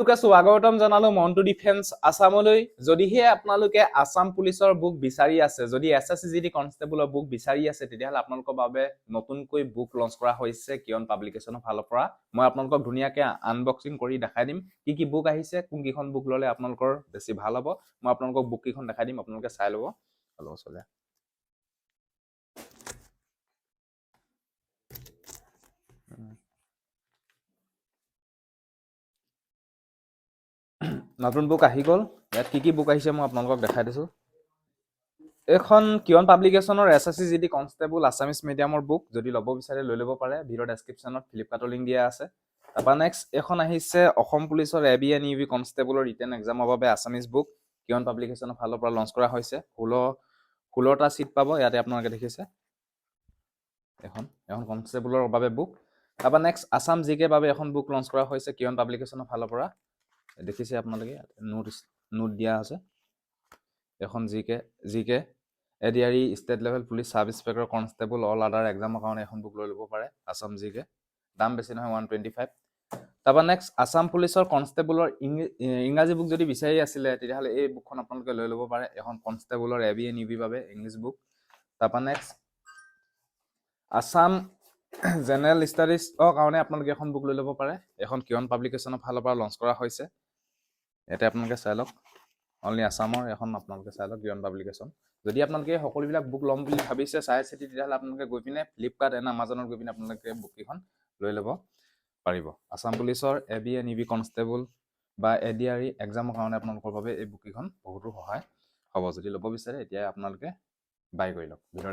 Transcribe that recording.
স্বাগতম জনালো মন্টু ডিফেন্স আসামলৈ যদিহে আপোনালোকে আসাম পুলিচৰ বুক বিচাৰি আছে যদি SSCGD কনষ্টেবলৰ বুক বিচাৰি আছে তেতিয়াহলে আপোনালোকৰ বাবে নতুনকৈ বুক লঞ্চ কৰা হৈছে কিয়ন পাব্লিকেশনৰ ফালৰ পৰা মই আপোনালোকক ধুনিয়াকৈ আনবক্সিং কৰি দেখাই দিম কি বুক আহিছে কোন কিখন বুক ললে আপোনালোকৰ বেছি ভাল হ'ব মই আপোনালোকক বুক কিখন দেখাই দিম আপোনালোকে চাই ল'ব হলো চলে নতুন বুক আহি গল ইয়াত কি বুক আহিছে মই আপোনালোকক দেখাই দিছো এখন কিয়ন পাব্লিকেশনৰ SSCGD কনষ্টেবল আসামিজ মিডিয়ামৰ বুক যদি ল'ব বিচাৰে লৈ ল'ব পাৰে ভিডিও ডেসক্ৰিপচনত ফ্লিপকাৰ্টৰ লিংক দিয়া আছে তাৰপা নেক্সট এখন আহিছে অসম পুলিচৰ ABN UV কনষ্টেবলৰ ৰিটেন এক্সামৰ বাবে আসামিজ বুক কিয়ন পাব্লিকেশনৰ ফালৰ পৰা লঞ্চ কৰা হৈছে 16টা সিট পাব ইয়াতে আপোনালোকে দেখিছে এখন কনষ্টেবলৰ বাবে বুক তাৰপা নেক্সট আসাম জিকে বাবে এখন বুক লঞ্চ কৰা হৈছে কিয়ন পাব্লিকেশনৰ ফালৰ পৰা দেখিছে আপোনালোকে নোট দিয়া আছে এখন জিকে ADRE state level police sub inspector constable all আদাৰ এক্সামৰ কাৰণে এখন বুক লৈ ল'ব পাৰে আসাম জিকে দাম বেছি নহয় 125 তাৰপা নেক্সট আসাম পুলিচৰ কনষ্টেবলৰ ইংৰাজী বুক যদি বিচাৰি আছিলে তেতিয়াহলে এই বুকখন আপোনালোকে লৈ ল'ব পাৰে এখন কনষ্টেবলৰ ABN UV বাবে ইংলিছ বুক তাৰপা নেক্সট আসাম জেনেৰেল ষ্টাডিজৰ কাৰণে আপোনালোকে এখন বুক লৈ ল'ব পাৰে এখন কিয়ন পাব্লিকেশনৰ ফালৰ পৰা লঞ্চ কৰা হৈছে ইয়াতে আপোনালোকে চাই লওক অনলি আসামৰ এখন আপোনালোকে চাই লওক কিয়ন পাব্লিকেশন যদি আপোনালোকে সকলোবিলাক বুক ল'ম বুলি ভাবিছে চাই চিতি তেতিয়াহলে আপোনালোকে গৈ পিনে ফ্লিপকাৰ্ট এণ্ড আমাজনত গৈ পিনে আপোনালোকে বুক কিখন লৈ ল'ব পাৰিব আসাম পুলিচৰ ABN UV কনষ্টেবল বা এডিআৰই এক্সামৰ কাৰণে আপোনালোকৰ বাবে এই বুক কিখন বহুতো সহায় হ'ব যদি ল'ব বিচাৰে এতিয়া আপোনালোকে বাই কৰি লওক